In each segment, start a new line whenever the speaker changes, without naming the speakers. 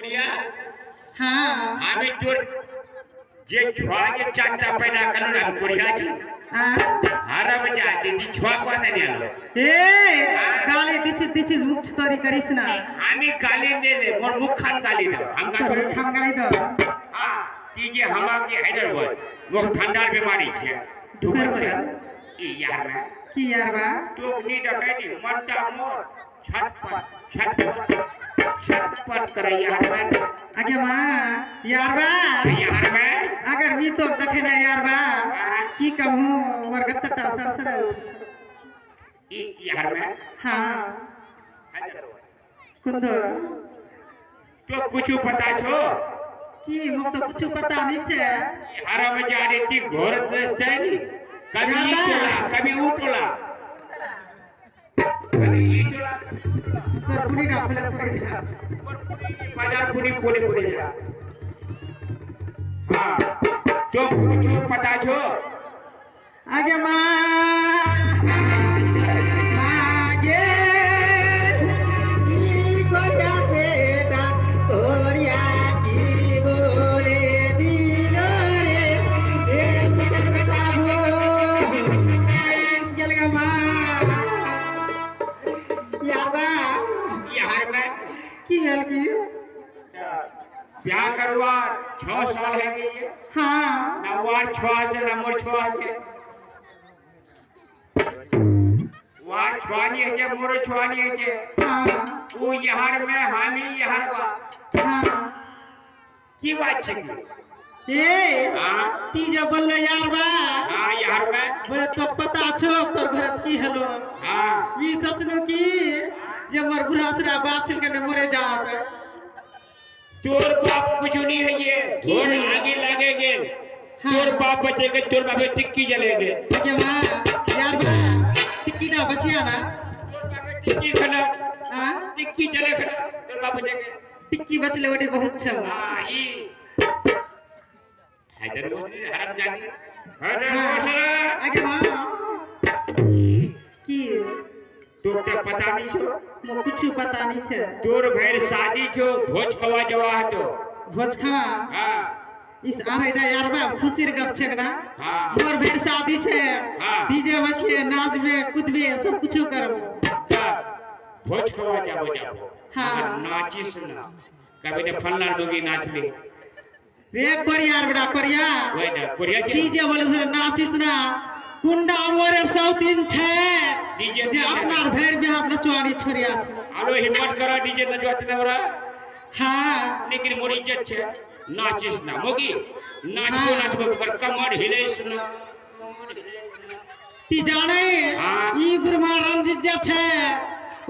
प्रिया
हाँ
আমি তোর যে ছোয়াকে চারটা পয়দা কারণ আমি করিয়াছি হারা বাজা দিদি ছোয়া কথা নিয়াল
এ গালি দিছিস মুখ তরি করিস না
আমি গালি নেলে মোর মুখ খান গালি দাও হাঙ্গা
তোর
করে
খান গালি দাও
हां ती जे हमाके हैदराबाद मोर ठंडार बीमारी छे ढुकर छे ई यार में
কি यार बा
तो नी डकैती मरता मोर छटपट करे यार में
आगे मां यार बा
यार में
अगर मी तो देखे ना यार बा की कहूं वर्गतटा सरसर
ई यार में
हां कुंद
तो कुछ पता छो
की मुख तो कुछ पता नहीं छे
हारा में जा रही थी घोर दस्त है नी कभी ई टोला कभी ऊ टोला कभी ई टोला
तो पुनी का फले पड़ जा
बाजार पुनी पोले पोले जा हां तो कुछ पता छो
आगे मां आगे नी गोया बेटा तोरिया की बोले दिलो रे ए चकर बेटा हो चल गा मां याबा
यार में
की हल की
ब्याह करवा 6 साल है गई है
हां
ना वार 6 है ना मोर 6 है वार छवानी है मोर छवानी है
हां
वो यार में हामी यार बा
हां
की बात छे
ए
हां
ती जो बोल यार बा
हां यार में
बोले तो पता छो तो घर की हेलो
हां
वी सचनो की जे मोर बुढ़ासरा बाप चल के मरे जावे
तोर बाप कुछ नहीं है ये थोड़ आगे लगेगे तोर बाप बचेगे तोर बाप टिक्की जलेगे
ठीक है मां यार बा टिक्की ना बचिया ना
तोर बाप टिक्की खाना
हां
टिक्की चले खाना तोर बाप बचेगे
टिक्की बचले ओडी बहुत छा
हां ई हैदराबाद हरम जानी हैदराबाद
आगे मां की
तोके पता नहीं छो
मो कुछ पता नहीं छे
तोर भैर शादी छो भोज खवा जवा हतो
भोज खा
हां
इस आरेडा यार बा खुशीर गप छे ना
हां
मोर भेर शादी छे
हां
डीजे बजे नाच में कूदबे सब कुछ करबो
भोज खवा जाबो
हां
नाचिस ना कभी ने फल्ला लोगी नाच ले
एक बार यार बड़ा परिया
वही ना कोरिया
डीजे बोले से नाचिस ना कुंडा मोरे सौतीन छे
डीजे
जे अपनार भेर बिहार नचवानी छोरिया छे
आलो हिम्मत करा डीजे नचवाते नवरा
हां
लेकिन मोर इज्जत छे नाचिस ना मोगी नाचबो पर कमर हिलेस ना
ती जाने
हां
ई गुरमा रंजित जे छे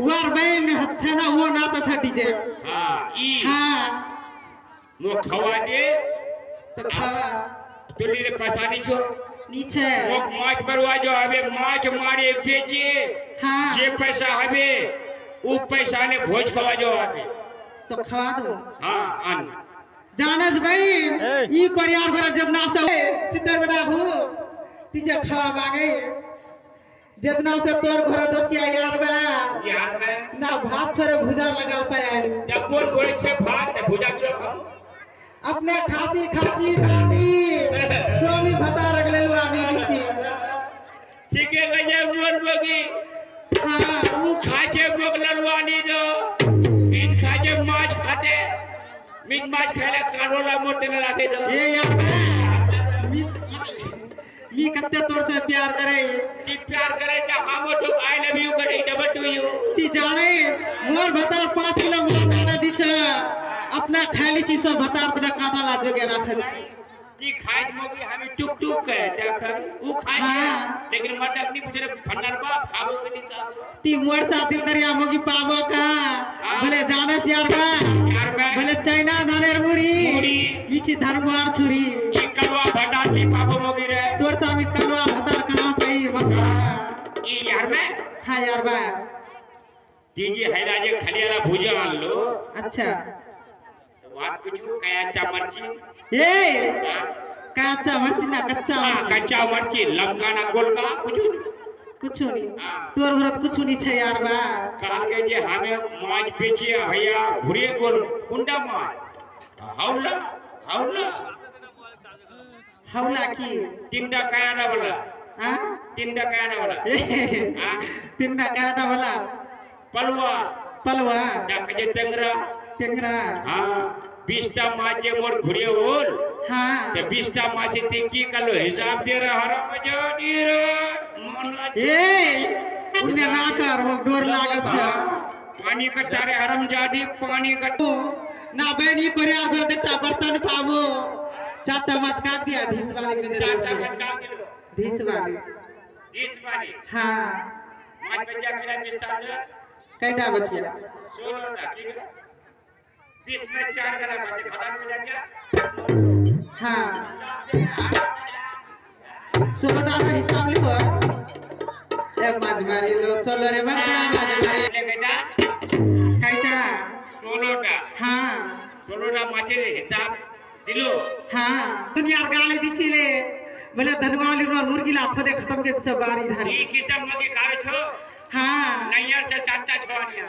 वार बहन हथे ना वो नाच छे डीजे
हां ई
हां
मो खवा दे
तो खावा
तोली रे पसानी छो
नीचे
वो माछ परवा जो हवे माछ मारे बेचे
हां
जे पैसा हवे उ पैसा ने भोज खवा जो हवे
तो खवा दो
हां आन
जानस भाई ई परियार भरा जितना से चित्तर बेटा भू तीजे खवा मांगे जितना से तोर घर दसिया यार बा
यार में
ना भात छोरे भुजा लगा पाया
जब बोल बोल छे भात ने भुजा गिरो खाओ
अपने खाची खाची रानी स्वामी भता रगले आनी छी
ठीक है गजे मोर बोगी
हां
उ खाचे बोगलवानी दो इन खाचे माछ खाते मीट माछ खाले कारोला मोटे में रखे दो
ए यार मी कत्ते तोर से प्यार करे
की प्यार करे त हमो तो आई लव यू करे डबल टू यू
ती जाने मोर भता 5 किलो मांस दिछे अपना खाली चीज सब भता तोरा काटा ला जोगे रखे
की खाइत मोगी हमें टुक टुक के देख उ खाए लेकिन मटक नहीं पूछे फन्नरबा खाबो के नहीं
ती मोर साथ दिल दरिया मोगी पाबो का भले जाने से यार बा भले चाइना धानेर मुरी इची धनवार छुरी
ई कलवा भटा नहीं पाबो मोगी रे
तोर सामी कलवा भता कहां पई मसा
ई यार में
हां यार बा
दीजिए हैराजे खलियाला भुजा मान लो
अच्छा
बात कुछ कच्चा मर्ची
ए कच्चा मर्ची ना कच्चा मर्ची
कच्चा मर्ची लंका ना गोलका कुछ
कुछ नहीं तोर घरत कुछ नहीं छे यार बा
काल के जे हमें माछ बेचिए भैया घुरे गोल कुंडा माछ हाउला हाउला
हौला की
तिंडा कायाना बोला
हां
तिंडा कायाना बोला हां
तिंडा काटा वाला
पलवा
पलवा
डाक जे
टेंगरा
हां 20टा माछ जे मोर घुरे होल
हां
ते 20टा माछ ते की कलो हिसाब दे रहा हराम जानी रे मन
ए उन्हें ना कर वो डोर लागत है
पानी का चारे हराम जादी पानी का
ना बहनी करे यार घर देखता बर्तन पाबो चाटा माछ काट दिया ढीस वाले के दे
चाटा माछ का किलो
ढीस वाले
20 वाली
हां
माछ बच्चा मेरा विस्तार से
कैटा बचिया
16 टा ठीक है 20 में 4 गला बात खत्म हो जाएगा
हां 16 का हिसाब लिखो ए माछ मारी लो 16 रे बड़ा माछ मारी
ले बेटा
कैटा
16 टा
हां
16 टा माछे हिसाब दिलो
हां दुनिया गाली दिছিলে बोले धनवाली और मुर्गी ला खदे खत्म के सब बारी धारी
ई किसम मगे खावे छो
हां
नैयर से चाटा छोनिया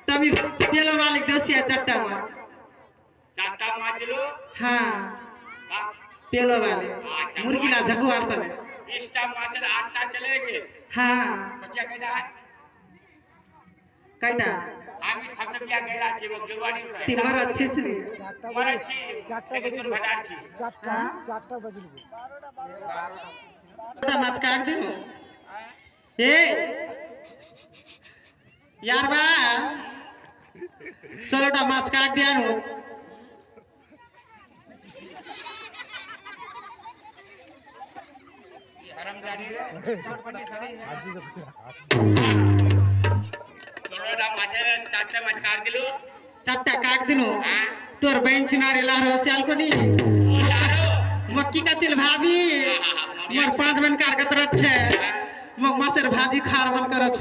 तभी पेलो वाली दसिया चट्टा में
चाटा मार दिलो
हां पेलो वाले मुर्गी ला झगु आरता में
20टा माछ आटा चलेगे
हां
बच्चा केटा
कैटा
आमी थकन पिया गेला छी वो जवानी में
तीन बार अच्छे से
मरे छी लेकिन तुम भटा छी
चारटा बजल छोटा माछ काट दे ए यार बा 16टा माछ काट दिया नु
हरामजादी रे छोड़ा माछे चाटा माछ काट दिलो
चारटा काट दिनु
हां
तोर बहन छिनारी लारो सियाल को नी मक्की का चिल भाभी मोर 5 मन कार कतरत छे मग मासेर भाजी खार मन कर छ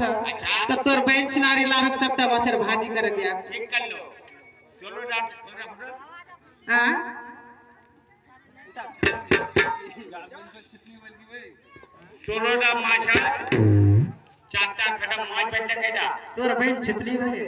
त तोर बहन छिनारी लारो चारटा मासेर भाजी कर दिया
ठीक कर लो चलो डाक
हां
16टा माछा चाटा खटा माछ बच्चा केटा
तोर बहन छितली वाले